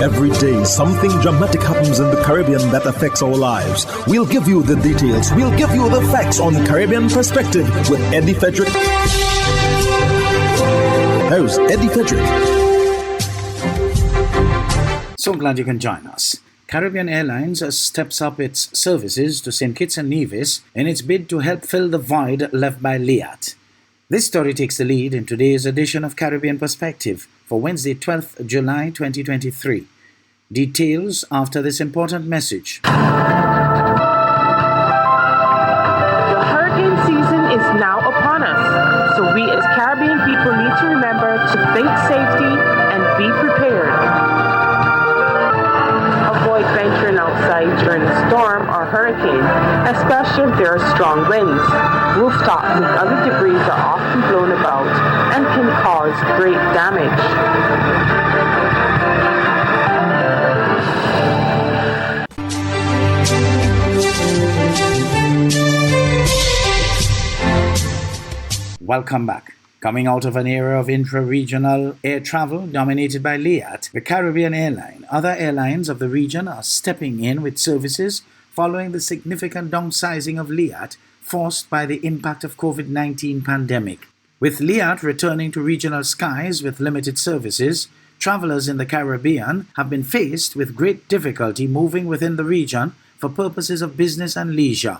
Every day, something dramatic happens in the Caribbean that affects our lives. We'll give you the details. We'll give you the facts on Caribbean Perspective with Eddie Frederick. Here's Eddie Frederick. So glad you can join us. Caribbean Airlines steps up its services to St. Kitts and Nevis in its bid to help fill the void left by Liat. This story takes the lead in today's edition of Caribbean Perspective for Wednesday, 12th July 2023. Details after this important message. The hurricane season is now upon us, so we as Caribbean people need to remember to think safety and be prepared. Avoid venturing outside during a storm or hurricane, especially if there are strong winds. Rooftops and other debris are often blown about and can cause great damage. Welcome back. Coming out of an era of intra-regional air travel dominated by Liat, the Caribbean airline, other airlines of the region are stepping in with services following the significant downsizing of Liat forced by the impact of COVID-19 pandemic. With Liat returning to regional skies with limited services, travelers in the Caribbean have been faced with great difficulty moving within the region for purposes of business and leisure.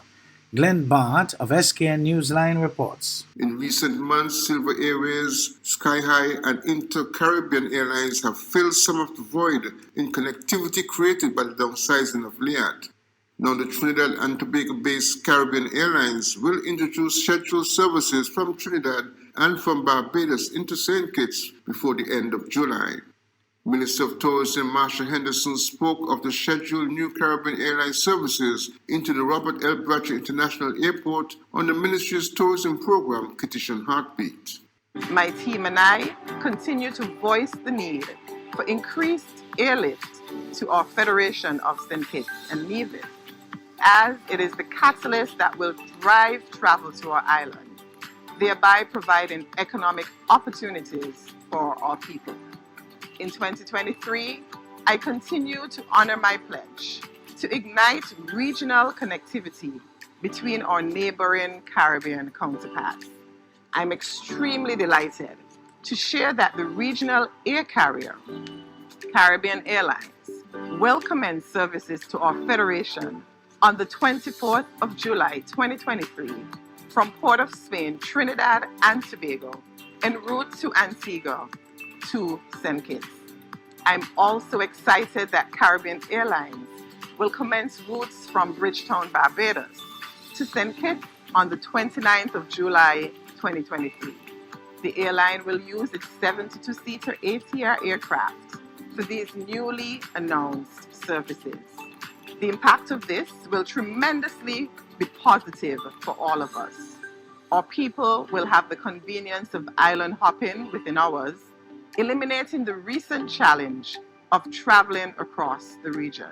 Glenn Bart of SKN Newsline reports. In recent months, Silver Airways, Sky High, and Inter-Caribbean Airlines have filled some of the void in connectivity created by the downsizing of Liat. Now the Trinidad and Tobago-based Caribbean Airlines will introduce scheduled services from Trinidad and from Barbados into St. Kitts before the end of July. Minister of Tourism Marsha Henderson spoke of the scheduled new Caribbean Airlines services into the Robert L. Bratcher International Airport on the Ministry's tourism program, Kittish Heartbeat. My team and I continue to voice the need for increased airlift to our Federation of St. Kitts and Nevis, as it is the catalyst that will drive travel to our island, thereby providing economic opportunities for our people. In 2023, I continue to honor my pledge to ignite regional connectivity between our neighboring Caribbean counterparts. I'm extremely delighted to share that the regional air carrier, Caribbean Airlines, will commence services to our Federation on the 24th of July 2023 from Port of Spain, Trinidad and Tobago, en route to Antigua to St. Kitts. I'm also excited that Caribbean Airlines will commence routes from Bridgetown, Barbados to St. Kitts on the 29th of July 2023. The airline will use its 72-seater ATR aircraft for these newly announced services. The impact of this will tremendously be positive for all of us. Our people will have the convenience of island hopping within hours, eliminating the recent challenge of traveling across the region.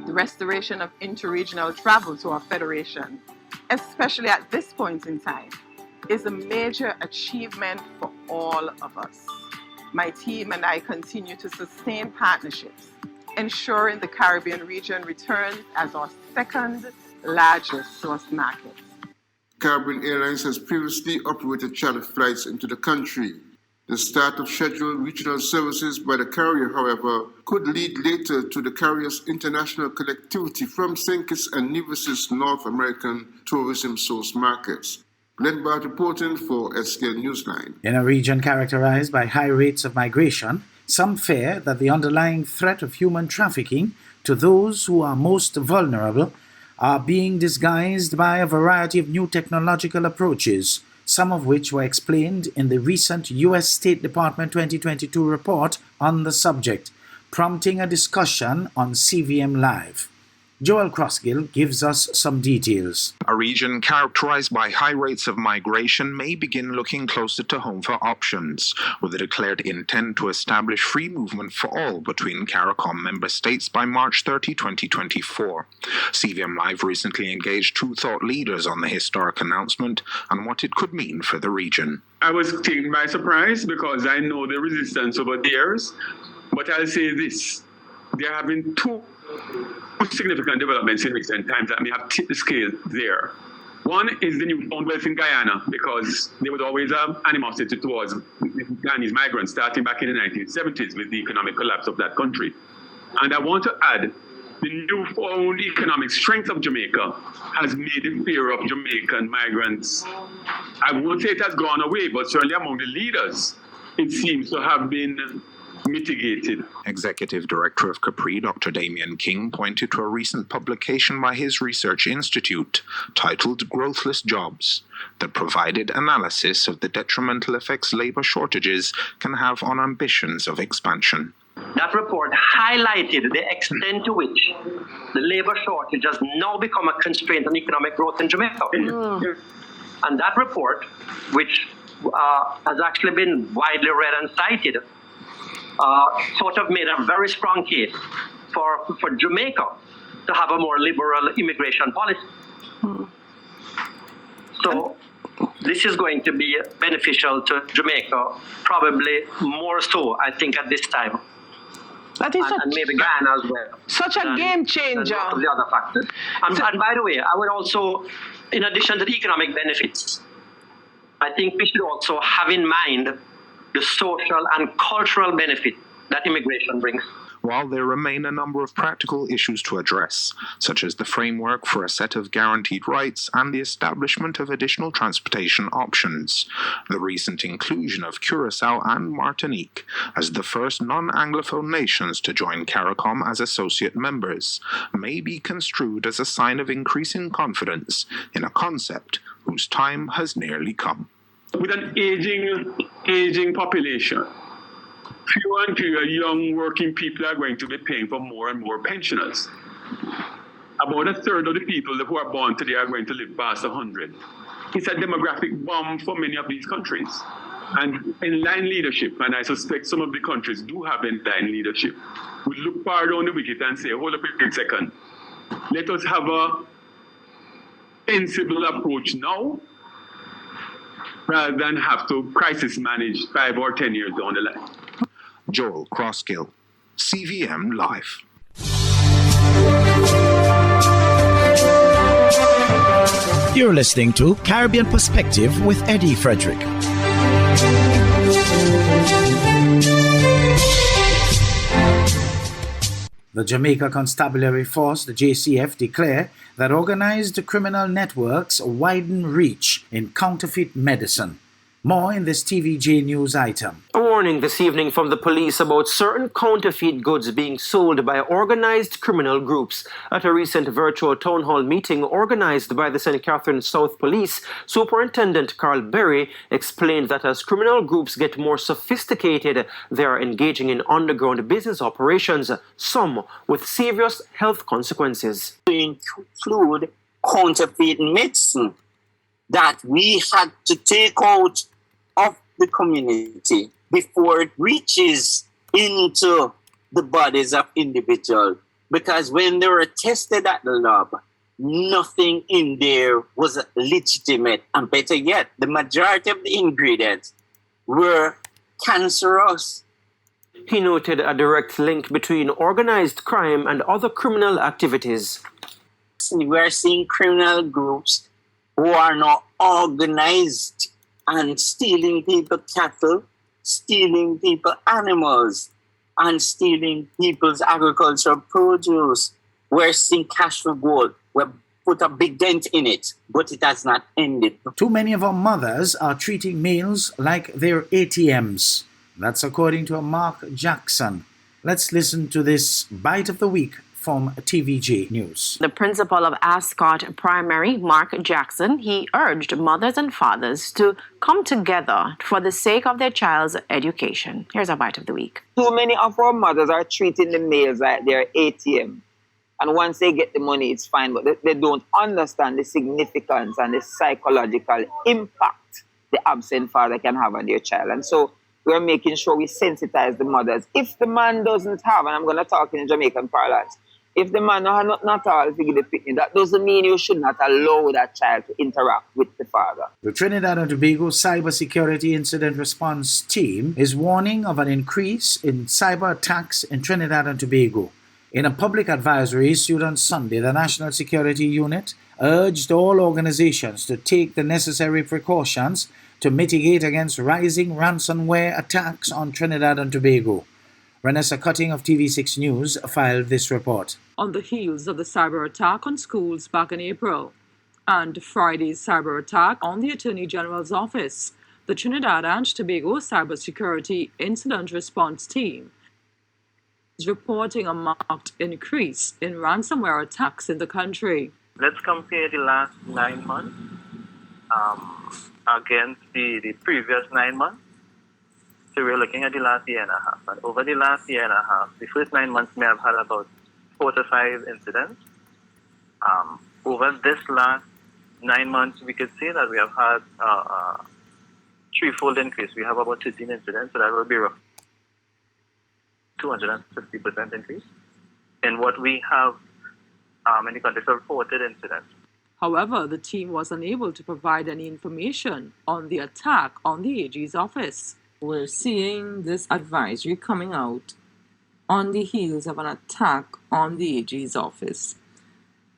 The restoration of interregional travel to our Federation, especially at this point in time, is a major achievement for all of us. My team and I continue to sustain partnerships, ensuring the Caribbean region returns as our second largest source market. Caribbean Airlines has previously operated charter flights into the country. The start of scheduled regional services by the carrier, however, could lead later to the carrier's international connectivity from St. Kitts and Nevis' North American tourism source markets. Glenn Bart reporting for SKN Newsline. In a region characterized by high rates of migration, some fear that the underlying threat of human trafficking to those who are most vulnerable are being disguised by a variety of new technological approaches, some of which were explained in the recent U.S. State Department 2022 report on the subject, prompting a discussion on CVM Live. Joel Crossgill gives us some details. A region characterized by high rates of migration may begin looking closer to home for options, with a declared intent to establish free movement for all between CARICOM member states by March 30, 2024. CVM Live recently engaged two thought leaders on the historic announcement and what it could mean for the region. I was taken by surprise because I know the resistance over the years. But I'll say this. There have been two significant developments in recent times that may have tipped the scale there. One is the newfound wealth in Guyana, because there was always animosity towards Guyanese migrants starting back in the 1970s with the economic collapse of that country. And I want to add, the newfound economic strength of Jamaica has made the fear of Jamaican migrants, I won't say it has gone away, but certainly among the leaders, it seems to have been mitigated. Executive Director of Capri, Dr. Damian King, pointed to a recent publication by his research institute titled Growthless Jobs that provided analysis of the detrimental effects labor shortages can have on ambitions of expansion. That report highlighted the extent to which the labor shortage has now become a constraint on economic growth in Jamaica. And that report, which has actually been widely read and cited, sort of made a very strong case for Jamaica to have a more liberal immigration policy. So this is going to be beneficial to Jamaica, probably more so, I think, at this time. That is and maybe Guyana as well. Such a game changer. Than the other factors. And by the way, I would also, in addition to the economic benefits, I think we should also have in mind the social and cultural benefit that immigration brings. While there remain a number of practical issues to address, such as the framework for a set of guaranteed rights and the establishment of additional transportation options, the recent inclusion of Curaçao and Martinique as the first non-Anglophone nations to join CARICOM as associate members may be construed as a sign of increasing confidence in a concept whose time has nearly come. With an aging population, fewer and fewer young working people are going to be paying for more and more pensioners. About a third of the people who are born today are going to live past 100. It's a demographic bomb for many of these countries. And in-line leadership, and I suspect some of the countries do have in-line leadership, we look far down the wicket and say, hold up a second, let us have a sensible approach now, rather than have to crisis manage 5 or 10 years down the line. Joel Crosskill, CVM Live. You're listening to Caribbean Perspective with Eddie Frederick. The Jamaica Constabulary Force, the JCF, declare that organized criminal networks widen reach in counterfeit medicine. More in this TVJ news item. A warning this evening from the police about certain counterfeit goods being sold by organized criminal groups. At a recent virtual town hall meeting organized by the St. Catherine South Police, Superintendent Carl Berry explained that as criminal groups get more sophisticated, they are engaging in underground business operations, some with serious health consequences. To include counterfeit medicine that we had to take out of the community before it reaches into the bodies of individuals. Because when they were tested at the lab, nothing in there was legitimate. And better yet, the majority of the ingredients were cancerous. He noted a direct link between organized crime and other criminal activities. We're seeing criminal groups who are not organized and stealing people cattle, stealing people animals, and stealing people's agricultural produce. We're seeing cash for gold. We've put a big dent in it, but it has not ended. Too many of our mothers are treating meals like they're ATMs. That's according to Mark Jackson. Let's listen to this Bite of the Week from TVG News. The principal of Ascot Primary, Mark Jackson, he urged mothers and fathers to come together for the sake of their child's education. Here's our Bite of the Week. Too many of our mothers are treating the meals like they're ATM. And once they get the money, it's fine, but they don't understand the significance and the psychological impact the absent father can have on their child. And so we're making sure we sensitize the mothers. If the man doesn't have, and I'm going to talk in Jamaican parlance, If the man not all figure the picnic, that doesn't mean you should not allow that child to interact with the father. The Trinidad and Tobago Cybersecurity Incident Response Team is warning of an increase in cyber attacks in Trinidad and Tobago. In a public advisory issued on Sunday, the National Security Unit urged all organizations to take the necessary precautions to mitigate against rising ransomware attacks on Trinidad and Tobago. Vanessa Cutting of TV6 News filed this report. On the heels of the cyber attack on schools back in April and Friday's cyber attack on the Attorney General's office, the Trinidad and Tobago Cybersecurity Incident Response Team is reporting a marked increase in ransomware attacks in the country. Let's compare the last 9 months against the previous 9 months. So we're looking at the last year and a half. And over the last year and a half, the first 9 months may have had about 4 to 5 incidents. Over this last 9 months, we could say that we have had a threefold increase. We have about 13 incidents, so that will be roughly 250% increase in what we have in the context of reported incidents. However, the team was unable to provide any information on the attack on the AG's office. We're seeing this advisory coming out on the heels of an attack on the AG's office.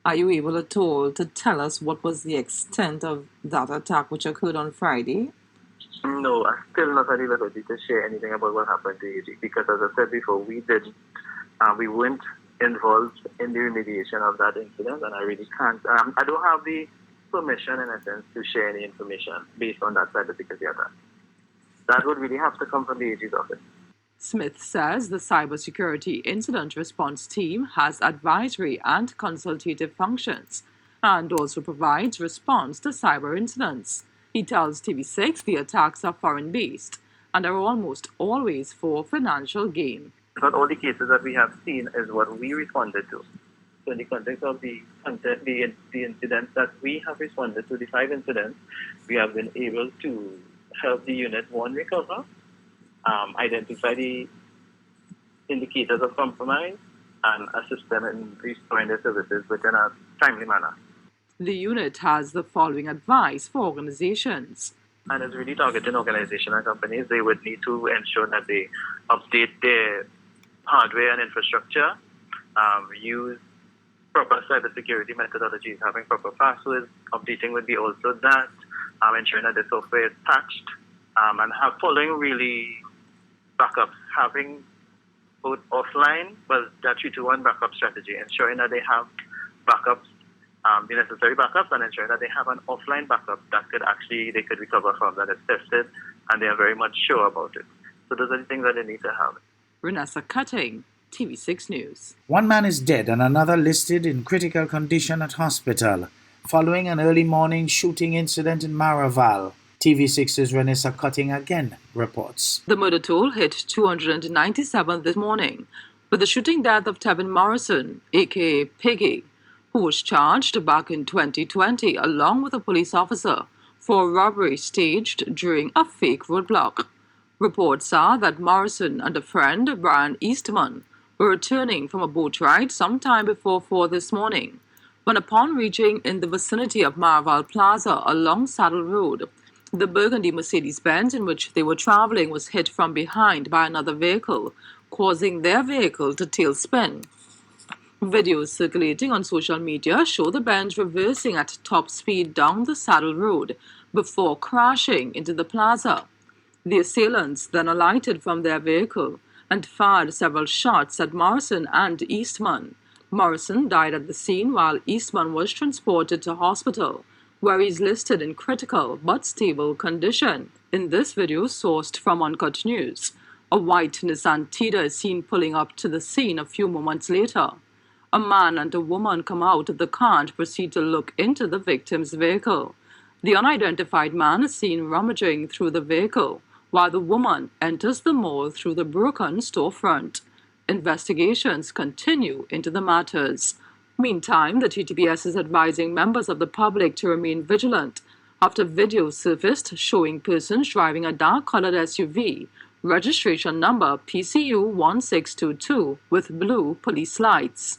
Are you able at all to tell us what was the extent of that attack which occurred on Friday? No, I'm still not at the liberty to share anything about what happened to AG because, as I said before, we weren't involved in the remediation of that incident, and I really can't. I don't have the permission, in a sense, to share any information based on that cybersecurity attack. That would really have to come from the AG's office. Smith says the Cybersecurity Incident Response Team has advisory and consultative functions and also provides response to cyber incidents. He tells TV6 the attacks are foreign-based and are almost always for financial gain. Not all the cases that we have seen is what we responded to. So in the context of the incidents that we have responded to, the 5 incidents, we have been able to help the unit, one, recover, identify the indicators of compromise, and assist them in restoring their services within a timely manner. The unit has the following advice for organizations. And it's really targeting organizations and companies. They would need to ensure that they update their hardware and infrastructure, use proper cybersecurity methodologies, having proper passwords. Updating would be also that, ensuring that the software is patched, and following really backups, having both offline, well, that 3-2-1 backup strategy, ensuring that they have backups, the necessary backups, and ensuring that they have an offline backup that they could recover from, that is tested, and they are very much sure about it. So those are the things that they need to have. Vanessa Cutting, TV6 News. One man is dead and another listed in critical condition at hospital following an early morning shooting incident in Maraval. TV6's Vanessa Cutting again reports. The murder toll hit 297 this morning with the shooting death of Tevin Morrison, aka Piggy, who was charged back in 2020 along with a police officer for a robbery staged during a fake roadblock. Reports are that Morrison and a friend, Brian Eastman, were returning from a boat ride sometime before 4 this morning, when upon reaching in the vicinity of Maraval Plaza along Saddle Road, the burgundy Mercedes-Benz in which they were traveling was hit from behind by another vehicle, causing their vehicle to tail spin. Videos circulating on social media show the Benz reversing at top speed down the Saddle Road before crashing into the plaza. The assailants then alighted from their vehicle and fired several shots at Morrison and Eastman. Morrison died at the scene while Eastman was transported to hospital, where he's listed in critical but stable condition. In this video sourced from Uncut News, a white Nissan Tiida is seen pulling up to the scene a few moments later. A man and a woman come out of the car and proceed to look into the victim's vehicle. The unidentified man is seen rummaging through the vehicle, while the woman enters the mall through the broken storefront. Investigations continue into the matters. Meantime, the TTPS is advising members of the public to remain vigilant after videos surfaced showing persons driving a dark-colored SUV, registration number PCU 1622, with blue police lights.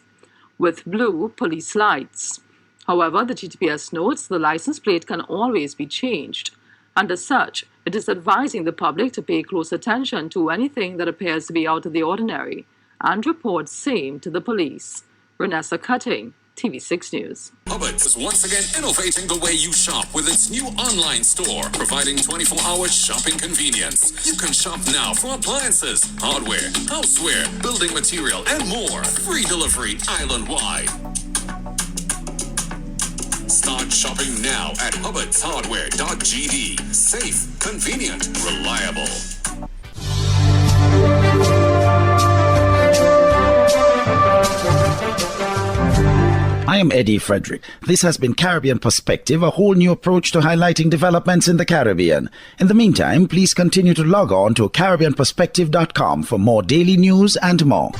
with blue police lights. However, the GTPS notes the license plate can always be changed, and as such, it is advising the public to pay close attention to anything that appears to be out of the ordinary and report same to the police. Renessa Cutting, TV6 News. Hubbard's is once again innovating the way you shop with its new online store, providing 24-hour shopping convenience. You can shop now for appliances, hardware, houseware, building material, and more. Free delivery island-wide. Start shopping now at hubbardshardware.gd. Safe, convenient, reliable. I am Eddie Frederick. This has been Caribbean Perspective, a whole new approach to highlighting developments in the Caribbean. In the meantime, please continue to log on to CaribbeanPerspective.com for more daily news and more.